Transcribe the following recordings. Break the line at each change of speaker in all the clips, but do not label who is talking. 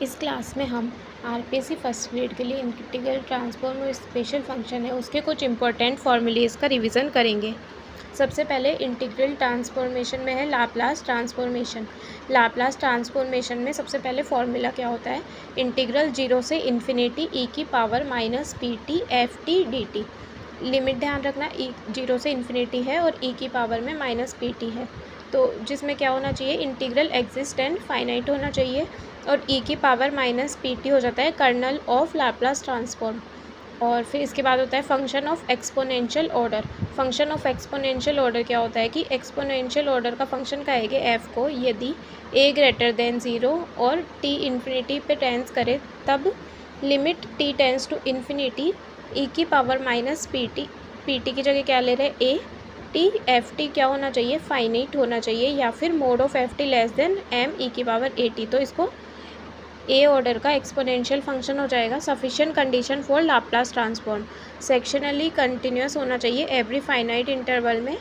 इस क्लास में हम आरपीएससी फर्स्ट ग्रेड के लिए इंटीग्रल ट्रांसफॉर्म और स्पेशल फंक्शन है उसके कुछ इंपॉर्टेंट फॉर्मूलेज का रिवीजन करेंगे। सबसे पहले इंटीग्रल ट्रांसफॉर्मेशन में है लाप्लास ट्रांसफॉर्मेशन। लाप्लास ट्रांसफॉर्मेशन में सबसे पहले फॉर्मूला क्या होता है, इंटीग्रल 0 से इन्फिनिटी ई की power minus P T F T d T. Limit ध्यान रखना, ई 0 से इन्फिनिटी है और ई की पावर में माइनस पी टी है, तो जिसमें क्या होना चाहिए, इंटीग्रल एग्जिस्ट एंड फाइनाइट होना चाहिए और ई की पावर माइनस पी टी हो जाता है कर्नल ऑफ लाप्लास ट्रांसफॉर्म। और फिर इसके बाद होता है function of exponential order. Function of exponential order क्या होता है कि एक्सपोनेंशियल ऑर्डर का फंक्शन कहेंगे एफ को यदि ए ग्रेटर देन 0 और टी इन्फिनिटी पे टेंस करे, तब limit T tends to infinity E की पावर माइनस पी टी की जगह क्या ले रहे हैं, ए टी एफ टी क्या होना चाहिए, फाइनाइट होना चाहिए, या फिर mod of F T less than M E की पावर ए टी। तो इसको ए ऑर्डर का एक्सपोनेंशियल फंक्शन हो जाएगा। Sufficient condition for Laplace transform, sectionally continuous होना चाहिए एवरी फाइनाइट इंटरवल में,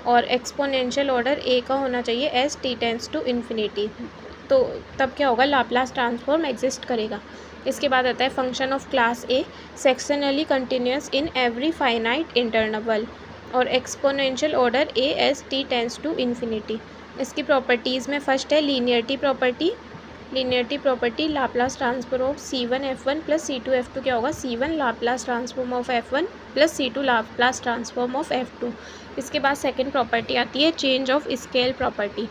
और एक्सपोनेंशियल ऑर्डर ए का होना चाहिए as T tends to infinity. तो तब क्या होगा, लाप्लास ट्रांसफॉर्म एग्जिस्ट करेगा। इसके बाद आता है function of class A, sectionally continuous in every finite interval, और exponential order A as T tends to infinity. इसकी प्रॉपर्टीज़ में फर्स्ट है linearity property. Linearity property Laplace transform of C1 F1 plus C2 F2 क्या होगा, C1 Laplace transform of F1 plus C2 Laplace transform of F2। इसके बाद second property आती है change of scale property.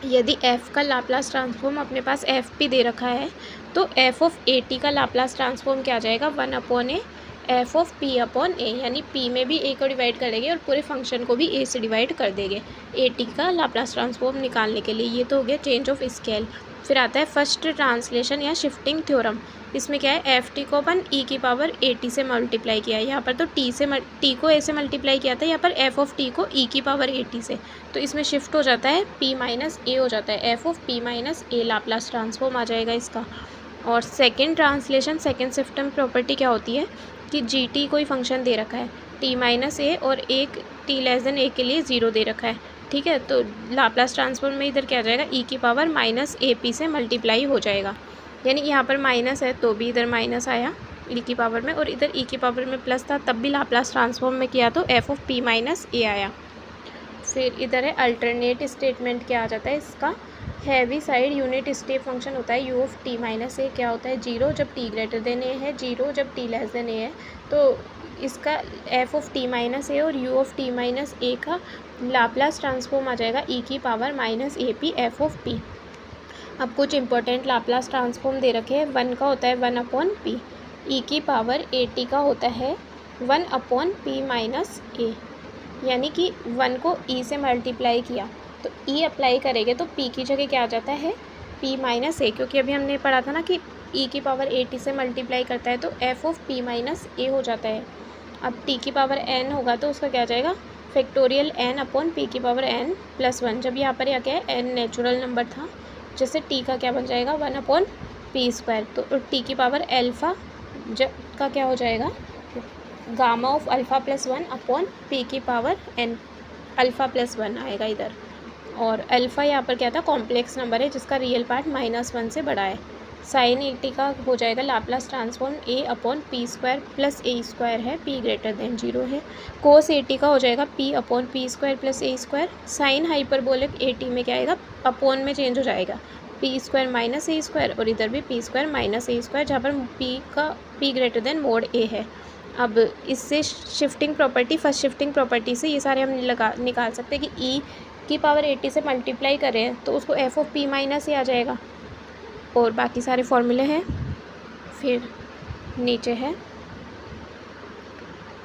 यदि f का Laplace transform अपने पास F P दे रखा है तो f ऑफ ए टी का लाप्लास ट्रांसफॉर्म क्या आ जाएगा, 1/a F of p upon A, यानी p में भी a को डिवाइड कर देंगे और पूरे फंक्शन को भी a से डिवाइड कर देंगे ए टी का लाप्लास ट्रांसफॉर्म निकालने के लिए। ये तो हो गया चेंज ऑफ स्केल। फिर आता है फर्स्ट ट्रांसलेशन या शिफ्टिंग थ्योरम। इसमें क्या है, एफ टी को अपन ई की पावर ए टी से मल्टीप्लाई किया है, यहाँ पर तो टी को ए से मल्टीप्लाई किया था, यहाँ पर एफ ऑफ टी को ई की पावर ए टी से, तो इसमें शिफ्ट हो जाता है पी माइनस ए हो जाता है, F of P minus A Laplace transform आ जाएगा इसका। और second translation, second shifting property क्या होती है कि जी टी कोई फंक्शन दे रखा है टी माइनस ए और एक टी लेस देन ए के लिए 0 दे रखा है, ठीक है, तो लाप्लास ट्रांसफॉर्म में इधर क्या आ जाएगा, ई की पावर माइनस ए पी से मल्टीप्लाई हो जाएगा, यानी यहाँ पर माइनस है तो भी इधर माइनस आया ई की पावर में, और इधर ई की पावर में प्लस था तब भी लाप्लास ट्रांसफॉर्म में किया तो एफ ऑफ पी माइनस ए आया। फिर इधर है अल्टरनेट स्टेटमेंट, क्या आ जाता है इसका, heavy side unit step function होता है यू ऑफ टी माइनस ए, क्या होता है 0 जब टी ग्रेटर देन ए है, 0 जब टी लेस देन ए है, तो इसका एफ ऑफ टी माइनस ए और यू ऑफ टी माइनस ए का लाप्लास ट्रांसफॉर्म आ जाएगा ई की power minus A P F of P. अब कुछ इंपॉर्टेंट लाप्लास ट्रांसफॉर्म दे रखे हैं, 1 का होता है 1/p, ई की पावर ए टी का होता है 1/p माइनस ए, यानी कि 1 को ई से मल्टीप्लाई किया तो ई अप्लाई करेंगे तो पी की जगह क्या आ जाता है, पी माइनस ए, क्योंकि अभी हमने पढ़ा था ना कि ई की पावर ए टी से मल्टीप्लाई करता है तो एफ ऑफ पी माइनस ए हो जाता है। अब टी की पावर एन होगा तो उसका क्या आ जाएगा, फैक्टोरियल एन अपॉन पी की पावर एन प्लस 1। जब यहाँ पर यह क्या है, एन नेचुरल नंबर था, जैसे टी का क्या बन जाएगा 1/p², तो टी की पावर एल्फ़ा का क्या हो जाएगा, gamma of alpha plus 1 upon P की पावर एन, अल्फ़ा प्लस 1 आएगा इधर, और अल्फ़ा यहाँ पर क्या था, कॉम्प्लेक्स नंबर है जिसका रियल पार्ट -1 से बड़ा है। साइन ए टी का हो जाएगा लाप्लास ट्रांसफॉर्म ए अपॉन p² प्लस a² है, p ग्रेटर देन 0 है। कोस ए टी का हो जाएगा p upon p² plus a²। Sine hyperbolic A T में क्या आएगा, अपॉन में चेंज हो जाएगा, p² माइनस a², और इधर भी p² माइनस a², जहाँ पर p greater than mode a है। अब इससे shifting property, first shifting property से ये सारे हम निकाल सकते हैं कि ई की पावर 80 से मल्टीप्लाई करें तो उसको एफ ऑफ पी माइनस ही आ जाएगा, और बाकी सारे फॉर्मूले हैं। फिर नीचे है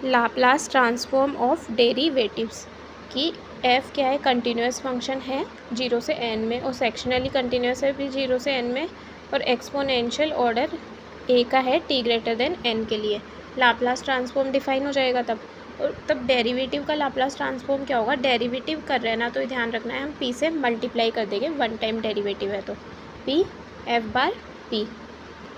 लाप्लास ट्रांसफॉर्म ऑफ डेरिवेटिव्स, कि एफ क्या है, कंटिन्यूस फंक्शन है 0 से n में, और सेक्शनली कंटिन्यूस है भी 0 से n में, और एक्सपोनेंशियल ऑर्डर ए का है टी ग्रेटर देन n के लिए। लाप्लास ट्रांसफॉर्म डिफाइन हो जाएगा तब, और तब डेरिवेटिव का लाप्लास ट्रांसफॉर्म क्या होगा, डेरिवेटिव कर रहे हैं ना तो ध्यान रखना है हम p से मल्टीप्लाई कर देंगे, 1 टाइम डेरिवेटिव है तो p f/p,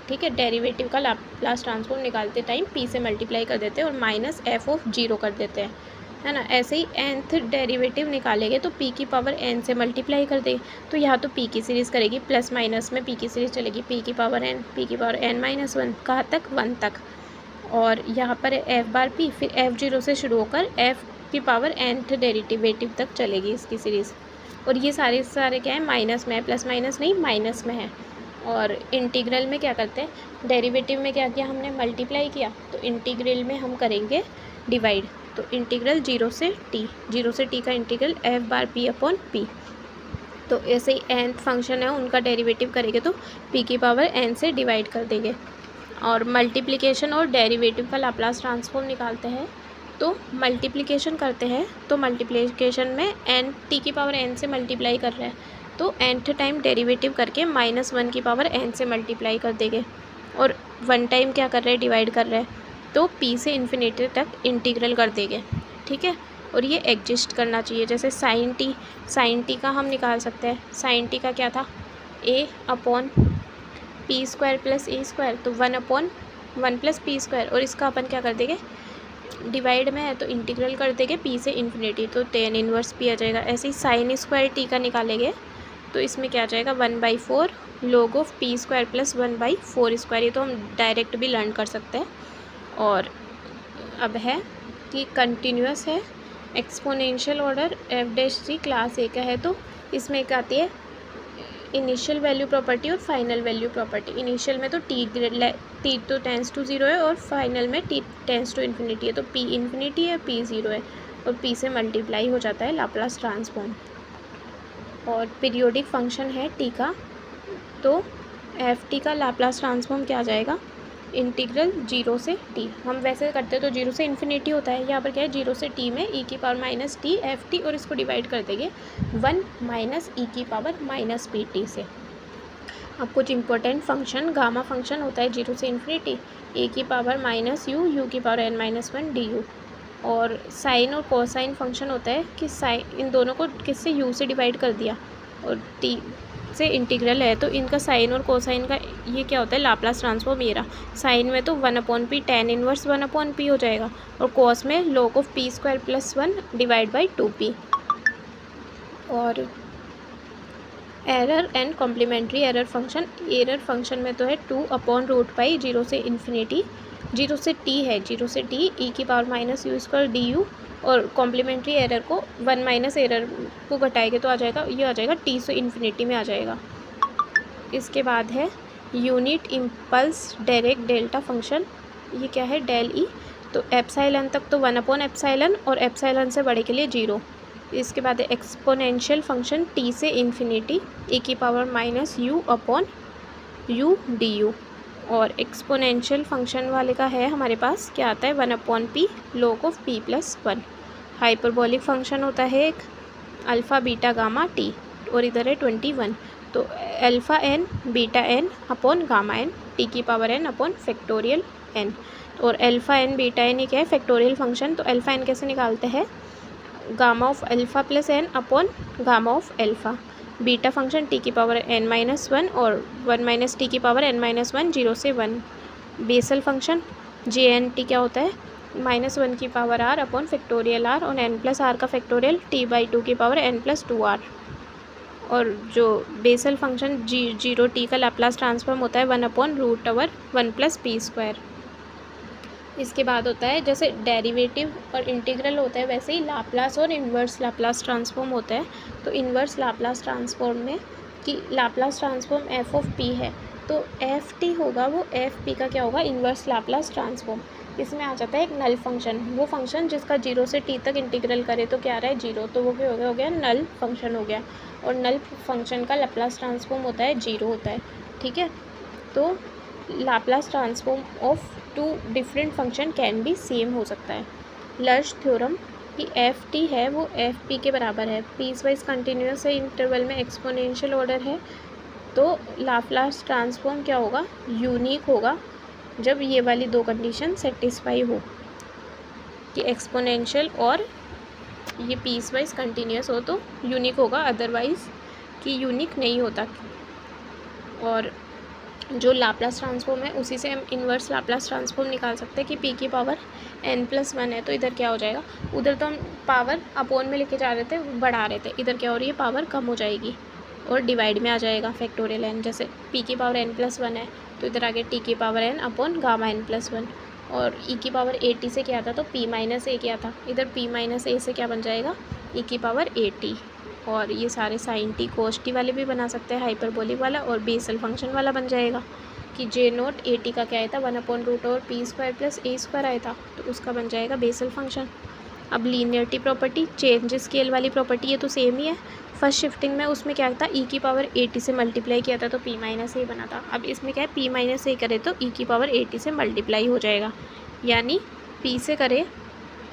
ठीक है। डेरिवेटिव का लाप्लास ट्रांसफॉर्म निकालते टाइम p से मल्टीप्लाई कर देते हैं और माइनस एफ ऑफ 0 कर देते हैं, है ना। ऐसे ही nth डेरिवेटिव निकालेंगे तो p की पावर n से मल्टीप्लाई कर देंगे, तो यहाँ तो p की सीरीज़ करेगी, प्लस माइनस में p की सीरीज़ चलेगी, p की पावर n माइनस 1, कहाँ तक 1 तक। और यहाँ पर f बार p, फिर f0 से शुरू होकर f की पावर nth डेरिवेटिव तक चलेगी इसकी सीरीज़। और ये सारे क्या है, माइनस में है, प्लस माइनस नहीं, माइनस में है। और इंटीग्रल में क्या करते हैं, डेरिवेटिव में क्या किया हमने, मल्टीप्लाई किया, तो इंटीग्रल में हम करेंगे डिवाइड। तो इंटीग्रल 0 से t का इंटीग्रल f बार p अपॉन p। तो ऐसे ही nth फंक्शन है उनका डेरिवेटिव करेंगे तो p की पावर n से डिवाइड कर देंगे। और मल्टीप्लिकेशन और डेरिवेटिव का लाप्लास ट्रांसफॉर्म निकालते हैं, तो मल्टीप्लिकेशन करते हैं तो मल्टीप्लिकेशन में n t की पावर n से मल्टीप्लाई कर रहे हैं, तो nth टाइम डेरिवेटिव करके -1 की पावर n से मल्टीप्लाई कर देंगे। और 1 टाइम क्या कर रहे हैं, डिवाइड कर रहे हैं, तो p से इन्फिनिटी तक इंटीग्रल कर देंगे, ठीक है। और ये एग्जिस्ट करना चाहिए, जैसे साइन टी का हम निकाल सकते हैं। साइन टी का क्या था, a upon P square plus A square, तो 1/1 प्लस पी स्क्वायर। और इसका अपन क्या कर देंगे, डिवाइड में है तो इंटीग्रल कर देंगे p से इन्फिनिटी, तो tan इनवर्स p आ जाएगा। ऐसे ही साइन स्क्वायर t का निकालेंगे तो इसमें क्या आ जाएगा, 1/4 log of p square plus 1/4 square. ये तो हम डायरेक्ट भी लर्न कर सकते हैं। और अब है कि कंटिन्यूस है, एक्सपोनेंशियल ऑर्डर f' क्लास ए का है, तो इसमें एक आती है इनिशियल वैल्यू प्रॉपर्टी और फाइनल वैल्यू प्रॉपर्टी। इनिशियल में तो t तो टेंस टू 0 है और फाइनल में t टेंस टू इन्फिनिटी है, तो p इन्फिनिटी है, p 0 है, और p से मल्टीप्लाई हो जाता है लाप्लास ट्रांसफॉर्म। और पीरियोडिक फंक्शन है t का, तो f का लाप्लास ट्रांसफॉर्म क्या आ जाएगा, इंटीग्रल 0 से t। हम वैसे करते हैं तो 0 से इन्फिनिटी होता है, यहाँ पर क्या है 0 से t में e की पावर माइनस टी ft, और इसको डिवाइड कर देंगे 1 माइनस ई की पावर माइनस पी टी से। अब कुछ इंपॉर्टेंट फंक्शन, गामा फंक्शन होता है 0 से इन्फिनिटी, ए की पावर माइनस यू की पावर n-1 du। और साइन और कोसाइन फंक्शन होता है कि साइन, इन दोनों को किससे, u से डिवाइड कर दिया और t से इंटीग्रल है, तो इनका साइन और कोसाइन का ये क्या होता है, लाप्लास ट्रांसफॉर्म। ये रहा साइन में तो 1/p tan इनवर्स 1/p हो जाएगा, और कोस में log of p square plus 1 divide by 2p। और error and complementary error function, error function में तो है 2/√π 0 से इन्फिनिटी, 0 से t है, 0 से t e की power minus you square du। और कॉम्प्लीमेंट्री एरर को 1 माइनस एरर को घटाएंगे तो आ जाएगा, ये आ जाएगा t से इन्फिनिटी में आ जाएगा। इसके बाद है unit impulse direct delta function, ये क्या है, डेल ई। तो एप्साइलन तक तो 1/एप्साइलन, और एप्साइलन से बड़े के लिए 0। इसके बाद है एक्सपोनेंशियल फंक्शन t से इन्फिनिटी e की power minus u upon u du। और एक्सपोनेंशियल फंक्शन वाले का है हमारे पास क्या आता है, 1/p log of p plus 1। Hyperbolic function होता है एक, अल्फ़ा बीटा गामा t, और इधर है 21, तो alpha n beta n upon gamma n t की power n upon factorial n। और अल्फ़ा n बीटा n ये क्या है, फैक्टोरियल फंक्शन। तो अल्फ़ा n कैसे निकालते हैं, gamma of alpha plus n upon gamma of alpha. Beta function t की पावर n-1 और 1 माइनस टी की पावर n-1 0 से 1। बेसल फंक्शन jnt क्या होता है, -1 की power r upon factorial r, और n प्लस r का फैक्टोरियल t/2 की पावर n प्लस 2r। और जो बेसल फंक्शन 0t का लाप्लास ट्रांसफॉर्म होता है 1/√1 प्लस p स्क्वायर। इसके बाद होता है जैसे डेरिवेटिव और इंटीग्रल होता है, वैसे ही लाप्लास और इन्वर्स लाप्लास ट्रांसफॉर्म होता है। तो इन्वर्स लाप्लास ट्रांसफॉर्म में कि Laplace transform F of P है, तो एफ टी होगा वो एफ पी का क्या होगा, इन्वर्स लाप्लास ट्रांसफॉर्म। इसमें आ जाता है एक नल फंक्शन, वो फंक्शन जिसका 0 से t तक इंटीग्रल करे तो क्या आ रहा है 0, तो वो क्या हो गया नल फंक्शन हो गया। और नल फंक्शन का लाप्लास ट्रांसफॉर्म होता है 0 होता है, ठीक है। तो Laplace transform of two different function can be same हो सकता है। लर्श थ्योरम कि एफ टी है वो एफ पी के बराबर है, पीस वाइज कंटिन्यूस है, इंटरवल में एक्सपोनेंशियल ऑर्डर है, तो लाप्लास ट्रांसफॉर्म क्या होगा, यूनिक होगा जब ये वाली दो कंडीशन सेटिस्फाई हो, कि एक्सपोनेंशियल और ये पीस वाइज कंटिन्यूस हो तो यूनिक होगा, अदरवाइज कि यूनिक नहीं होता। और जो लाप्लास ट्रांसफॉर्म है उसी से हम इन्वर्स लाप्लास ट्रांसफॉर्म निकाल सकते हैं कि p की पावर n+1 है, तो इधर क्या हो जाएगा, उधर तो हम पावर अपोन में लेके जा रहे थे, बढ़ा रहे थे, इधर क्या हो रही है, पावर कम हो जाएगी और डिवाइड में आ जाएगा फैक्टोरियल n। जैसे p की पावर n+1 है तो इधर आगे t की power n upon gamma n+1, और e की पावर at से क्या था, तो p-a क्या था, इधर p-a से क्या बन जाएगा, e की पावर at। और ये सारे साइन टी कोस टी वाले भी बना सकते हैं, हाइपरबोलिक वाला और बेसल फंक्शन वाला बन जाएगा कि J0 AT का क्या आया था, 1/√p² + a² आया था, तो उसका बन जाएगा बेसल फंक्शन। अब लीनियरिटी प्रॉपर्टी, चेंज स्केल वाली प्रॉपर्टी, ये तो सेम ही है। फर्स्ट शिफ्टिंग में उसमें क्या था, e की पावर at से मल्टीप्लाई किया था तो p-a बना था। अब इसमें क्या है, p-a करे तो e की पावर at से मल्टीप्लाई हो जाएगा, यानी p से करे,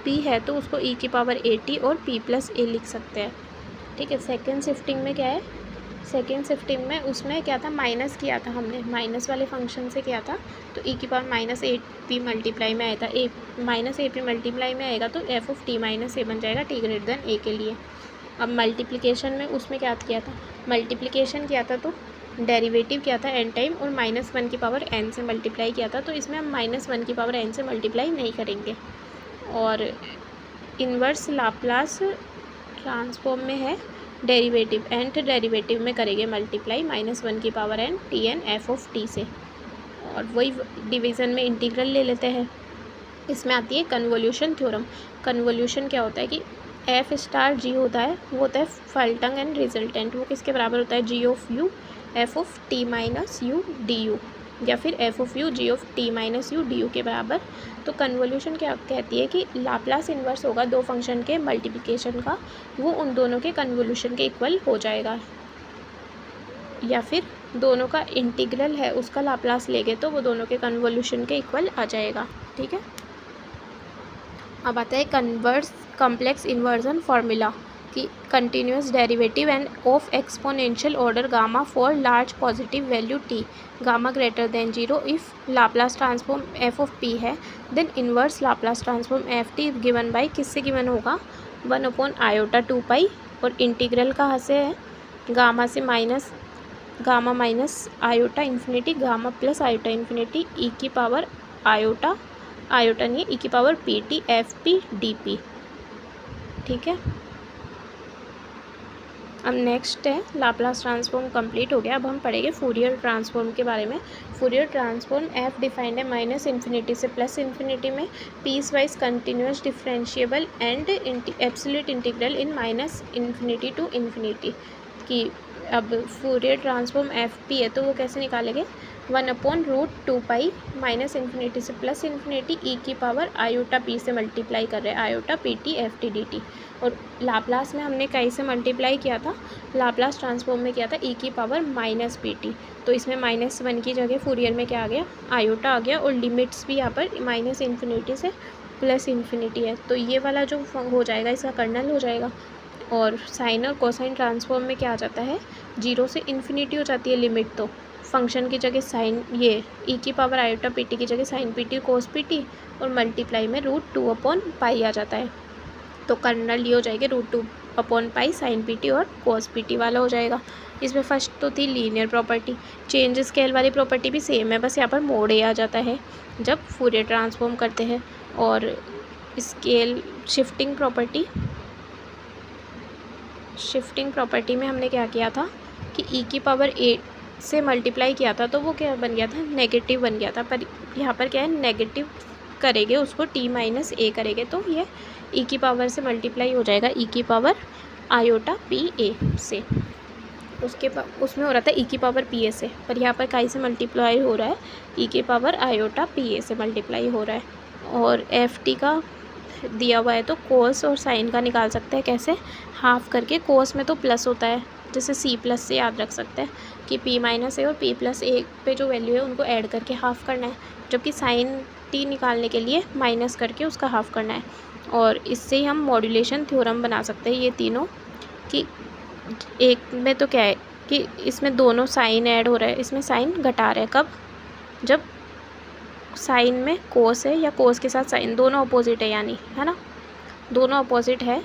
p है तो उसको e की पावर at और p+a लिख सकते हैं। ठीक है। सेकेंड शिफ्टिंग में क्या है, सेकेंड शिफ्टिंग में उसमें क्या था, माइनस किया था हमने, माइनस वाले फंक्शन से किया था, तो e की पावर -AP मल्टीप्लाई में आया था, -AP मल्टीप्लाई में आएगा तो f(t-a) बन जाएगा t>a के लिए। अब मल्टीप्लिकेशन में उसमें क्या किया था, मल्टीप्लिकेशन किया था तो डेरिवेटिव किया था n टाइम और -1 की पावर n से मल्टीप्लाई किया था, तो इसमें हम -1 की पावर n से मल्टीप्लाई नहीं करेंगे। और इन्वर्स लाप्लास ट्रांसफॉर्म में है डेरिवेटिव, nth डेरिवेटिव में करेंगे मल्टीप्लाई -1 की पावर n Tn f(t) से, और वही डिवीज़न में इंटीग्रल ले लेते हैं। इसमें आती है कन्वोल्यूशन थ्योरम। कन्वोल्यूशन क्या होता है कि f(g) होता है, वो होता है फल्टंग एंड रिजल्टेंट, वो किसके बराबर होता है, g(u) f(t-u) du, या फिर f(u) g(t-u) du के बराबर। तो कन्वोल्यूशन क्या कहती है कि लाप्लास इन्वर्स होगा दो फंक्शन के मल्टीप्लिकेशन का, वो उन दोनों के कन्वोल्यूशन के इक्वल हो जाएगा, या फिर दोनों का इंटीग्रल है उसका लाप्लास लेंगे तो वो दोनों के कन्वोल्यूशन के इक्वल आ जाएगा। ठीक है। अब आता है कन्वर्स कॉम्प्लेक्स इन्वर्जन फार्मूला कि continuous derivative and of exponential order gamma for large positive value t, gamma greater than 0 if Laplace transform f(p) है, then inverse Laplace transform f(t) given by किससे given होगा, 1/i2π, और integral कहाँ से है, gamma से minus, gamma minus iota infinity, gamma plus iota infinity, e की power iota, iota नहीं e की पावर pt f(p) dp। ठीक है। अब नेक्स्ट है लाप्लास ट्रांसफॉर्म कंप्लीट हो गया। अब हम पढ़ेंगे फूरियर ट्रांसफॉर्म के बारे में। फूरियर ट्रांसफॉर्म f डिफाइंड है -∞ से +∞ में piecewise continuous differentiable and absolute integral in -∞ to ∞ की। अब फूरियर ट्रांसफॉर्म f(p) है तो वो कैसे निकालेंगे, 1/√2π -∞ से +∞ e की पावर आयोटा p से मल्टीप्लाई कर रहे हैं, आयोटा pt ft dt। और लाप्लास में हमने कई से मल्टीप्लाई किया था, लाप्लास ट्रांसफॉर्म में किया था e की पावर -pt, तो इसमें -1 की जगह फूरियर में क्या आ गया, आयोटा आ गया, और लिमिट्स भी यहाँ पर -∞ से +∞ है, तो ये वाला जो हो जाएगा इसका कर्नल हो जाएगा। और साइन और कोसाइन ट्रांसफॉर्म में क्या आ जाता है, 0 से इन्फिनिटी हो जाती है लिमिट, तो फंक्शन की जगह साइन, ये e की पावर आयोटा pt की जगह साइन pt कोस pt, और मल्टीप्लाई में √2/π आ जाता है, तो कर्नल ये हो जाएगी √2/π साइन pt और कोस pt वाला हो जाएगा। इसमें फर्स्ट तो थी लीनियर प्रॉपर्टी, चेंज स्केल वाली प्रॉपर्टी भी सेम है, बस यहाँ पर मोड ए आ जाता है जब फूरियर ट्रांसफॉर्म करते हैं। और स्केल शिफ्टिंग प्रॉपर्टी में हमने क्या किया था कि e की पावर a से मल्टीप्लाई किया था तो वो क्या बन गया था, नेगेटिव बन गया था, पर यहाँ पर क्या है, नेगेटिव करेंगे उसको t-a करेंगे तो ये e की पावर से मल्टीप्लाई हो जाएगा, e की पावर आयोटा pa से, उसमें हो रहा था e की पावर pa से, पर यहाँ पर काई से मल्टीप्लाई हो रहा है, e की पावर आयोटा pa से मल्टीप्लाई हो रहा है। और ft का दिया हुआ है तो कोस और साइन का निकाल सकते हैं, कैसे, हाफ करके, कोस में तो प्लस होता है, जैसे c+ से याद रख सकते हैं कि p- a और p+a पे जो वैल्यू है उनको ऐड करके हाफ करना है, जबकि साइन t निकालने के लिए माइनस करके उसका हाफ करना है। और इससे ही हम मॉड्यूलेशन थ्योरम बना सकते हैं, ये तीनों, कि एक में तो क्या है कि इसमें दोनों साइन ऐड हो रहा है, इसमें साइन घटा रहा है, कब, जब साइन में कोस है या कोस के साथ साइन, दोनों अपोजिट है, यानी है ना, दोनों अपोजिट है,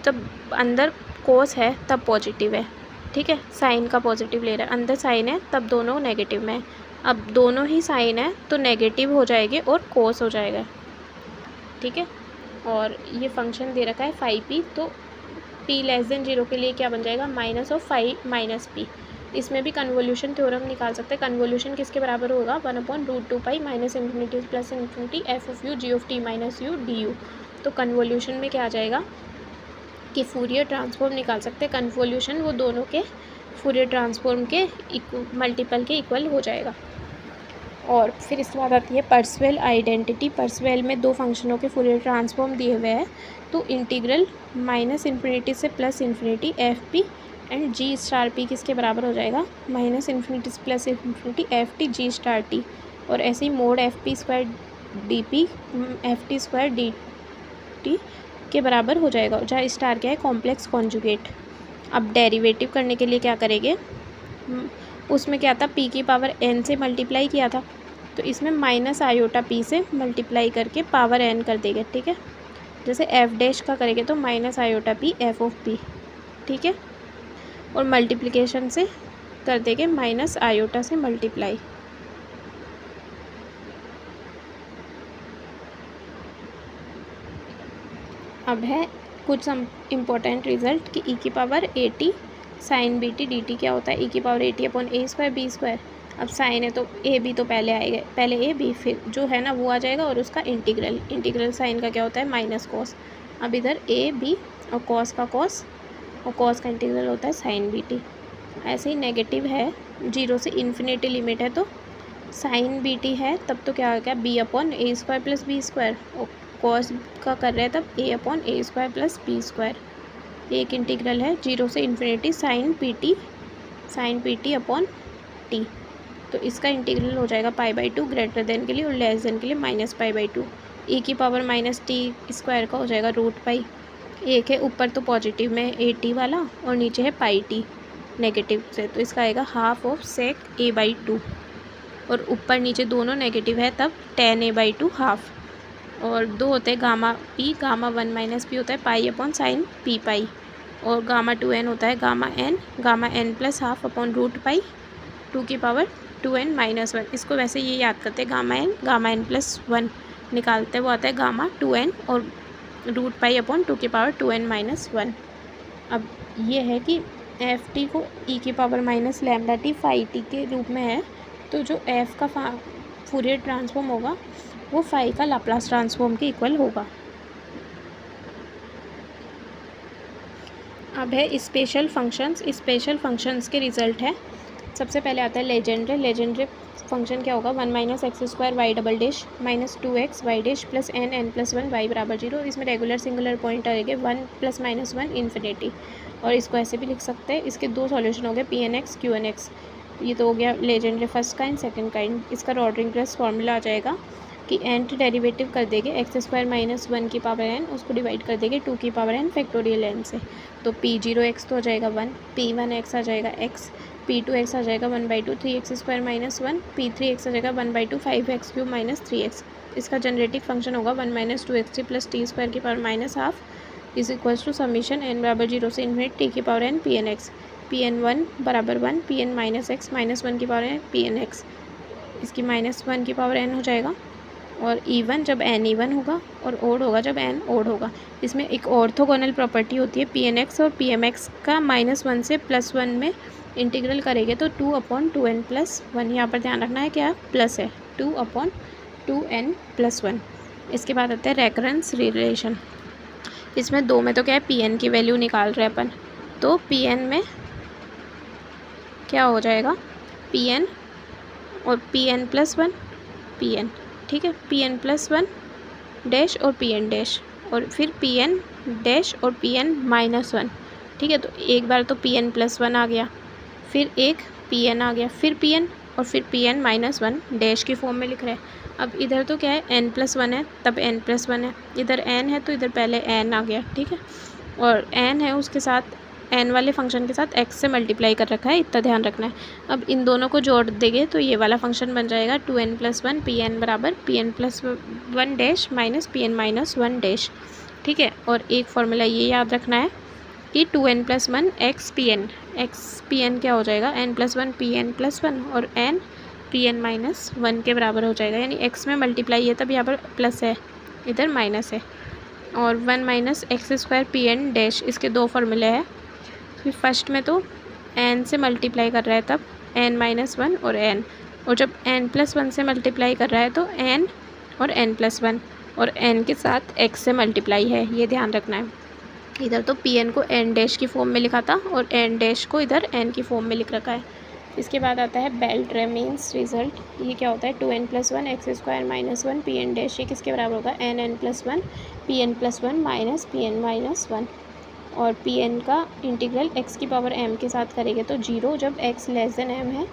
जब अंदर कोस है तब पॉजिटिव है, ठीक है, साइन का पॉजिटिव ले रहा है, अंदर साइन है तब दोनों नेगेटिव में है। अब दोनों ही साइन है तो नेगेटिव हो जाएंगे और कोस हो जाएगा। ठीक है, और ये फंक्शन दे रखा है फाइव पी, तो p लेस देन 0 के लिए क्या बन जाएगा, minus of five minus P. इसमें भी कन्वोल्यूशन थ्योरम निकाल सकते हैं। कन्वोल्यूशन किसके बराबर होगा, 1/√2 minus infinity plus infinity f of u g of t minus u d u. तो कन्वोल्यूशन में क्या आ जाएगा कि फूरियर ट्रांसफॉर्म निकाल सकते हैं। कन्वोल्यूशन वो दोनों के फूरियर ट्रांसफॉर्म के मल्टीपल के इक्वल हो जाएगा। और फिर इसके बाद आती है पर्सवेल आइडेंटिटी। पर्सवेल में दो फंक्शनों के फूरियर ट्रांसफॉर्म दिए हुए हैं, तो इंटीग्रल माइनस इन्फिनिटी से plus infinity F P and G star P किसके बराबर हो जाएगा, माइनस इन्फिनिटी से plus infinity F T G star T. और ऐसे ही mod F P square D P F T square D T के बराबर हो जाएगा, जहाँ स्टार क्या है, कॉम्प्लेक्स कॉन्जुगेट। अब डेरिवेटिव करने के लिए क्या करेंगे, उसमें क्या था, p की पावर n से मल्टीप्लाई किया था, तो इसमें माइनस आयोटा p से मल्टीप्लाई करके पावर n कर देंगे। ठीक है, जैसे f डैश का करेंगे तो minus iota p f of p। ठीक है, और मल्टीप्लिकेशन से कर देंगे माइनस आयोटा से मल्टीप्लाई। अब है कुछ सम इम्पोर्टेंट रिजल्ट कि e की power a t sine b t d t क्या होता है, e की power a t upon a square b square. अब साइन है तो a b तो पहले आएगा, पहले a b फिर जो है ना वो आ जाएगा, और उसका इंटीग्रल साइन का क्या होता है, माइनस कॉस। अब इधर a b और कॉस का कॉस, और कॉस का इंटीग्रल होता है साइन बी टी। ऐसे ही नेगेटिव है, 0 से इन्फिनिटी लिमिट है, तो साइन बी टी है तब तो क्या होगा, b upon a square plus b square. और कॉस का कर रहे हैं तब a upon a square plus b square. एक इंटीग्रल है 0 से infinity sine p t upon t, तो इसका इंटीग्रल हो जाएगा π/2 ग्रेटर देन के लिए और लेस देन के लिए माइनस π/2। e की पावर माइनस टी स्क्वायर का हो जाएगा √π। एक है ऊपर तो पॉजिटिव में a t वाला और नीचे है πt नेगेटिव से, तो इसका आएगा हाफ ऑफ सेक a/2, और ऊपर नीचे दोनों नेगेटिव है तब tan a/2 हाफ। और दो होते हैं gamma p, gamma 1 minus P होता है pi upon sine P pi, और गामा 2n होता है gamma n plus half upon √π 2 की पावर 2n माइनस 1। इसको वैसे ये याद करते हैं, गामा n प्लस 1 निकालते हैं, वो आता है गामा 2n और √π अपॉन 2 की पावर 2n माइनस 1। अब ये है कि एफ टी को e की power minus lambda t phi t के रूप में है, तो जो f का फूरियर ट्रांसफॉर्म होगा वो फाई का लाप्लास ट्रांसफॉर्म के इक्वल होगा। अब है स्पेशल फंक्शंस के रिजल्ट है। सबसे पहले आता है लेजेंड्रे फंक्शन क्या होगा, 1 minus x square y double dash minus 2x y dash plus n plus 1 y बराबर 0। इसमें रेगुलर सिंगुलर पॉइंट आएंगे 1 प्लस माइनस 1 इन्फिनिटी, और इसको ऐसे भी लिख सकते हैं। इसके दो सॉल्यूशन हो गए Pn(x) Qn(x), ये तो हो गया Legendre first kind second kind. इसका रॉड्रिग प्लस फॉर्मूला आ जाएगा कि nth डेरिवेटिव कर देंगे एक्स स्क्वायर माइनस 1 की पावर n, उसको डिवाइड कर देंगे 2 की पावर n फैक्टोरियल n से, तो p0x तो हो जाएगा 1, p1x आ जाएगा x, p2x आ जाएगा 1/2 3x स्क्वायर माइनस 1, p3x आ जाएगा 1/2 5x क्यूब माइनस 3x। इसका जनरेटिव फंक्शन होगा 1 minus 2x plus t square की power minus half is equals to summation n बराबर 0 से इन्फिनिटी टी की पावर n Pn(x), Pn1 बराबर 1, Pn minus x minus 1 की power n Pn(x), इसकी minus 1 की पावर n हो जाएगा। और इवन जब n इवन होगा और ओड होगा जब n ओड होगा। इसमें एक ऑर्थोगोनल प्रॉपर्टी होती है Pn(x) और Pmx का -1 से +1 में इंटीग्रल करेंगे तो 2/2n प्लस 1, यहाँ पर ध्यान रखना है क्या प्लस है, 2/2n प्लस 1। इसके बाद आता है रेकरेंस रिलेशन। इसमें दो में तो क्या है Pn की वैल्यू निकाल रहे हैं अपन, तो Pn में क्या हो जाएगा Pn और Pn प्लस 1 Pn, ठीक है, Pn प्लस 1 डैश और Pn डैश, और फिर Pn डैश और Pn माइनस 1, ठीक है। तो एक बार तो Pn प्लस 1 आ गया, फिर एक Pn आ गया, फिर Pn और फिर Pn माइनस 1 डैश की फॉर्म में लिख रहे हैं। अब इधर तो क्या है n प्लस 1 है तब n प्लस 1 है, इधर n है तो इधर पहले n आ गया, ठीक है, और n है उसके साथ n वाले फंक्शन के साथ x से मल्टीप्लाई कर रखा है, इतना ध्यान रखना है। अब इन दोनों को जोड़ देंगे तो ये वाला फंक्शन बन जाएगा 2n प्लस 1 Pn बराबर Pn plus 1 dash minus Pn minus 1 dash, ठीक है। और एक फॉर्मूला ये याद रखना है कि 2n plus 1 x Pn x p n क्या हो जाएगा, n plus one p n plus one और n p n minus one के बराबर हो जाएगा। यानी x में मल्टीप्लाई है तब यहाँ पर प्लस है, इधर माइनस है। और one minus x square p n dash, इसके दो फॉर्मूले हैं। फिर फर्स्ट में तो n से मल्टीप्लाई कर रहा है तब n माइनस वन और n, और जब n प्लस वन से मल्टीप्लाई कर रहा है तो n और n प्लस वन, और n के साथ x से मल्टीप्लाई है, ये ध्यान रखना है। इधर तो पी एन को n डैश की फॉर्म में लिखा था और n डैश को इधर n की फॉर्म में लिख रखा है। इसके बाद आता है बेल्ट्रेमीन्स रिजल्ट। ये क्या होता है, 2n plus one x square minus one p n dash, ये किसके बराबर होगा, n plus one p n plus one minus p n minus one. और पी एन का इंटीग्रल x की पावर m के साथ करेंगे तो 0 जब x लेस देन m है,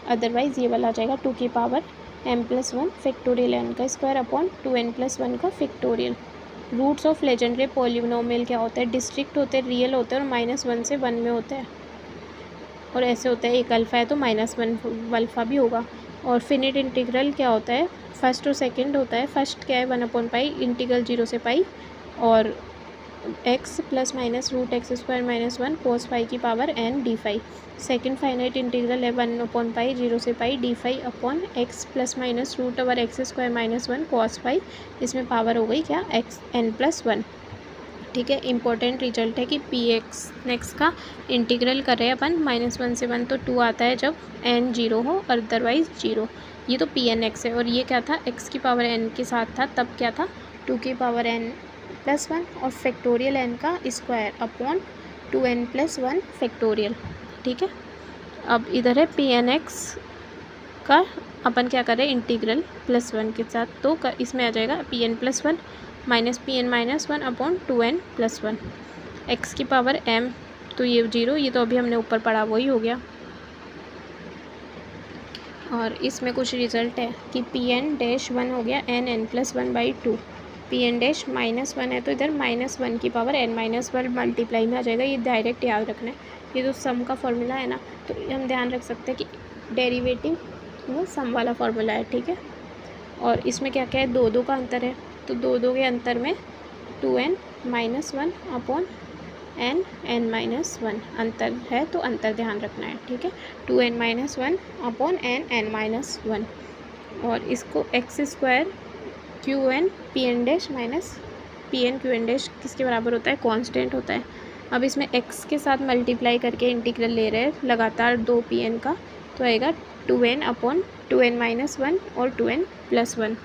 अदरवाइज़ ये वाला आ जाएगा 2 की power m plus one factorial n का square upon 2n plus one का factorial. Roots of legendary polynomial क्या होता है, डिस्ट्रिक्ट होते हैं, रियल होते हैं और माइनस वन से वन में होते हैं। और ऐसे होता है, एक अल्फ़ा है तो माइनस वन अल्फ़ा भी होगा। और फिनिट इंटीग्रल क्या होता है, फर्स्ट और सेकंड होता है। फर्स्ट क्या है 1/पाई इंटीग्रल 0 से पाई और x plus minus root x square minus one cos phi की power n d phi. Second finite integral है 1/पाई 0 से pi d phi upon x plus minus root over x square minus one cos phi, इसमें power हो गई क्या x n plus one. ठीक है, इंपॉर्टेंट रिजल्ट है कि पी एक्स नेक्स्ट का इंटीग्रल कर रहे हैं अपन माइनस वन से वन, तो 2 आता है जब n 0 हो, अदरवाइज 0। ये तो पी एन एक्स है। और ये क्या था, x की पावर n के साथ था, तब क्या था 2 की पावर n प्लस वन और फैक्टोरियल n का square upon 2n plus one factorial. ठीक है, अब इधर है पी एन एक्स का अपन क्या करें इंटीग्रल प्लस वन के साथ, तो इसमें आ जाएगा p n plus one minus p n minus one upon 2n plus one x की पावर m, तो ये 0, ये तो अभी हमने ऊपर पढ़ा वही हो गया। और इसमें कुछ रिजल्ट है कि पी एन डैश वन हो गया n plus one by two, p n dash minus one है तो इधर माइनस वन की power n minus one multiply में आ जाएगा। ये डायरेक्ट याद रखना है, ये तो सम का फॉर्मूला है ना, तो हम ध्यान रख सकते हैं कि डेरिवेटिव वो सम वाला फॉर्मूला है। ठीक है, और इसमें क्या क्या है, दो दो का अंतर है, तो दो दो के अंतर में 2n minus one upon n minus one अंतर है, तो अंतर ध्यान रखना है। ठीक है, 2n minus one upon n minus one. और इसको x square q n p n dash minus p n q n dash किसके बराबर होता है, कांस्टेंट होता है। अब इसमें x के साथ मल्टीप्लाई करके इंटीग्रल ले रहे हैं लगातार दो पी एन का, तो आएगा 2n upon 2n minus one और 2n प्लस वन।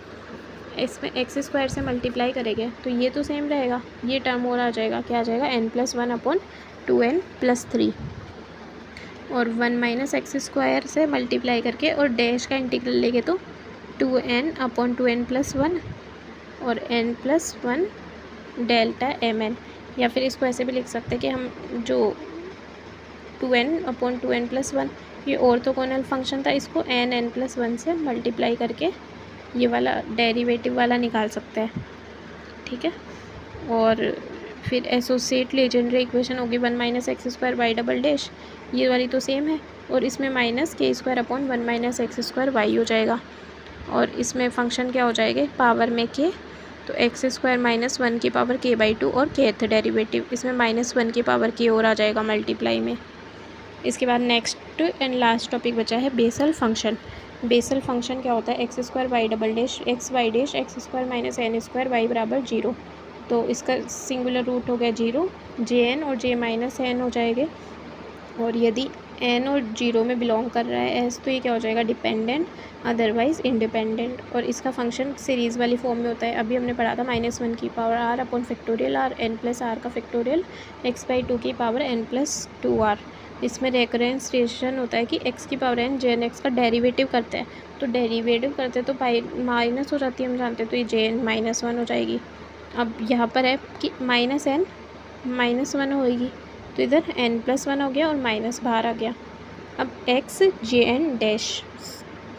इसमें एक्स स्क्वायर से मल्टीप्लाई करेंगे तो ये तो सेम रहेगा, ये टर्म और आ जाएगा, क्या आ जाएगा n plus one upon 2n plus three. और 1 माइनस एक्स स्क्वायर से मल्टीप्लाई करके और डैश का इंटीग्रल लेंगे तो 2n upon 2n plus one और n plus one delta mn। या फिर इसको ऐसे भी लिख सकते हैं कि हम जो 2n upon 2n plus one ये ऑर्थोगोनल फंक्शन था, इसको n प्लस वन से मल्टीप्लाई करके ये वाला डेरिवेटिव वाला निकाल सकते हैं। ठीक है, और फिर एसोसिएट लेजेंडरी इक्वेशन होगी 1 minus x square y double dash, ये वाली तो सेम है, और इसमें माइनस के square upon 1 minus x square y हो जाएगा। और इसमें फंक्शन क्या हो जाएगा, पावर में के, तो एक्स स्क्वायर माइनस वन की पावर के बाई टू और केथ डेरिवेटिव, इसमें माइनस वन की पावर के और आ जाएगा मल्टीप्लाई में। इसके बाद नेक्स्ट एंड लास्ट टॉपिक बचा है बेसल फंक्शन। बेसल फंक्शन क्या होता है, x square y double dash x y dash x square minus n square y बराबर 0, तो इसका सिंगुलर रूट हो गया 0, जे एन और जे माइनस एन हो जाएंगे। और यदि एन और 0 में बिलोंग कर रहा है एस, तो ये क्या हो जाएगा डिपेंडेंट, अदरवाइज इंडिपेंडेंट। और इसका फंक्शन सीरीज़ वाली फॉर्म में होता है, अभी हमने पढ़ा था माइनस वन की power r upon factorial r n plus r का फैक्टोरियल एक्स बाई टू की power n plus two r. इसमें रेकरेंस रिलेशन होता है कि x की power n j n x का डेरिवेटिव करते हैं, तो डेरिवेटिव करते तो पाई माइनस हो जाती है, हम जानते हैं, तो ये जे एन माइनस वन हो जाएगी। अब यहाँ पर है कि माइनस एन माइनस वन होएगी, तो इधर n प्लस वन हो गया और माइनस बाहर आ गया। अब x जे एन डैश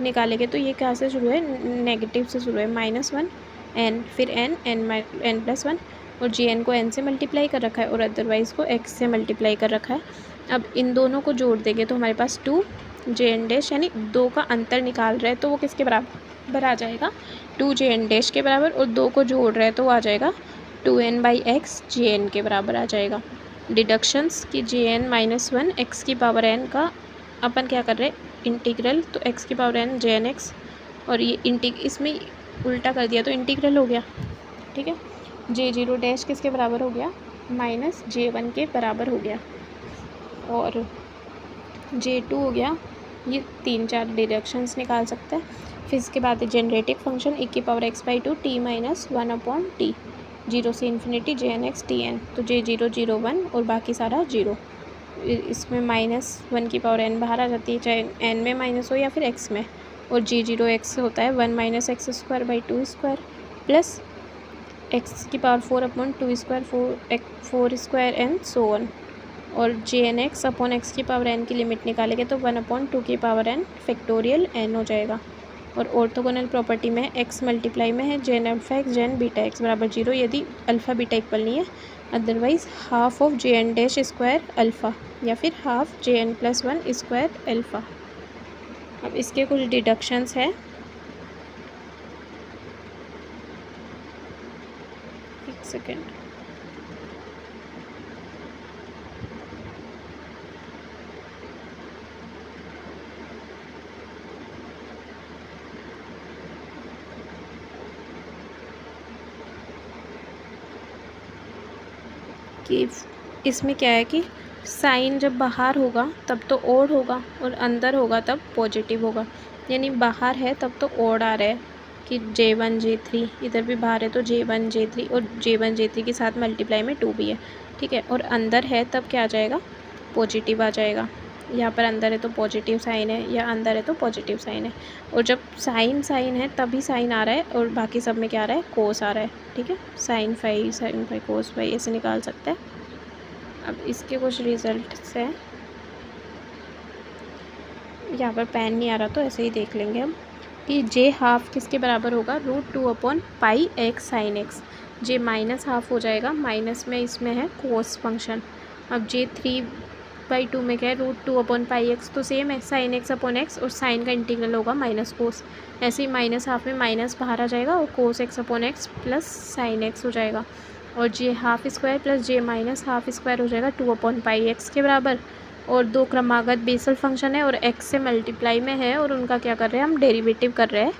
निकालेंगे तो ये क्या से शुरू है, नेगेटिव से शुरू है, माइनस वन n फिर n प्लस वन, और जे एन को n से मल्टीप्लाई कर रखा है और अदरवाइज़ को x से मल्टीप्लाई कर रखा है। अब इन दोनों को जोड़ देंगे तो हमारे पास 2 जे एन डैश, यानी 2 का अंतर निकाल रहे हैं तो वो किसके बराबर आ जाएगा, 2 जे एन डैश के बराबर, और 2 को जोड़ रहे हैं तो वो आ जाएगा 2n by x J N के बराबर आ जाएगा। डिडक्शंस की j n minus one x की पावर एन का अपन क्या कर रहे हैं इंटीग्रल, तो एक्स की power n j n x, और ये इसमें उल्टा कर दिया तो इंटीग्रल हो गया। ठीक है, जे जीरो डैश किसके बराबर हो गया, माइनस जे वन के बराबर हो गया, और जे टू हो गया। ये 3-4 डिडक्शंस निकाल सकते हैं। फिर इसके बाद जनरेटिव फंक्शन e की power x by two t minus one upon t, zero से infinity j n x t n, तो जे जीरो जीरो वन और बाकी सारा जीरो। इसमें माइनस वन की पावर एन बाहर आ जाती है, चाहे एन में माइनस हो या फिर एक्स में, और जे जीरो एक्स होता है one minus x square by two square plus x की power four upon two square four square n so one, और j n x upon x की पावर एन की लिमिट निकालेंगे तो वन अपॉन टू की power n factorial n हो जाएगा। और ऑर्थोगोनल प्रॉपर्टी में एक्स मल्टीप्लाई में है j n alpha x j n beta x बराबर जीरो यदि अल्फ़ा बीटा इक्वल नहीं है, otherwise half of j n dash square alpha या फिर half j n plus one square alpha. अब इसके कुछ डिडक्शंस है, एक सेकेंड। कि इसमें क्या है कि साइन जब बाहर होगा तब तो ओड होगा और अंदर होगा तब पॉजिटिव होगा, यानी बाहर है तब तो ओड आ रहा है कि J1 J3, इधर भी बाहर है तो J1 J3 और J1 J3 के साथ मल्टीप्लाई में 2 भी है। ठीक है, और अंदर है तब क्या आ जाएगा, पॉजिटिव आ जाएगा। यहाँ पर अंदर है तो पॉजिटिव साइन है, या अंदर है तो पॉजिटिव साइन है, और जब साइन साइन है तभी साइन आ रहा है और बाकी सब में क्या आ रहा है, कोस आ रहा है। ठीक है, साइन फाई कोस फाई ऐसे निकाल सकते हैं। अब इसके कुछ रिजल्ट्स हैं, यहाँ पर पेन नहीं आ रहा तो ऐसे ही देख लेंगे हम कि जे हाफ किसके बराबर होगा, root two upon pi x sine x. J minus half हो जाएगा, माइनस में इसमें है कोस फंक्शन। अब जे थ्री बाई टू में क्या है, root two upon pi x, तो सेम है साइन एक्स अपॉन एक्स, और साइन का इंटीग्रल होगा माइनस कोस। ऐसे ही माइनस हाफ में माइनस बाहर आ जाएगा और cos x upon x plus sine x हो जाएगा, और j half square plus j minus half square हो जाएगा टू अपॉन पाई एक्स के बराबर। और दो क्रमागत बेसल फंक्शन है और एक्स से मल्टीप्लाई में है, और उनका क्या कर रहे हैं हम, डेरिवेटिव कर रहे हैं,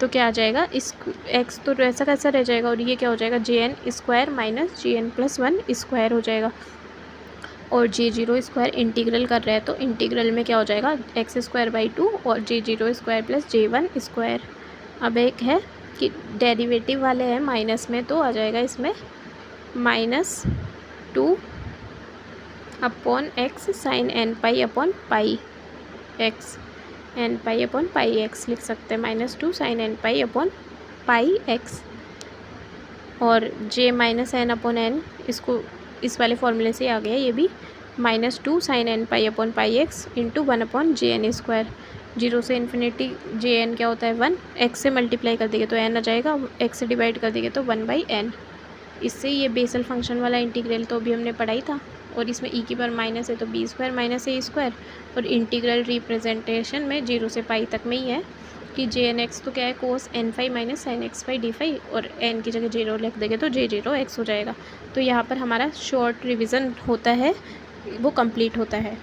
तो क्या आ जाएगा, इस एक्स तो ऐसा कैसा रह जाएगा, और ये क्या हो जाएगा, j n square minus j n plus one square हो जाएगा। और जे जीरो स्क्वायर इंटीग्रल कर रहे हैं तो इंटीग्रल में क्या हो जाएगा, एक्स स्क्वायर बाई टू और जे जीरो स्क्वायर प्लस जे वन स्क्वायर। अब एक है कि डेरिवेटिव वाले हैं माइनस में, तो आ जाएगा इसमें minus two upon x sine n pi upon pi x, n pi upon pi x लिख सकते हैं, minus two sine n pi upon pi x. और j minus n upon n, इसको इस वाले फॉर्मूले से आ गया ये भी, minus two sine n pi upon pi x into one upon j n square. Zero से इन्फिनिटी जे एन क्या होता है, वन, एक्स से मल्टीप्लाई कर देंगे तो एन आ जाएगा, एक्स से डिवाइड कर देंगे तो वन बाई एन। इससे ये बेसल फंक्शन वाला इंटीग्रल तो अभी हमने पढ़ा ही था, और इसमें ई की पावर माइनस है तो बी स्क्वायर माइनस ए स्क्वायर, और इंटीग्रल रिप्रेजेंटेशन में जीरो से पाई तक में ही है कि जे एन एक्स तो क्या है, cos n phi minus sine x phi d phi, और एन की जगह जीरो लिख देंगे तो जे जीरो एक्स हो जाएगा। तो यहाँ पर हमारा शॉर्ट रिविज़न होता है, वो कंप्लीट होता है।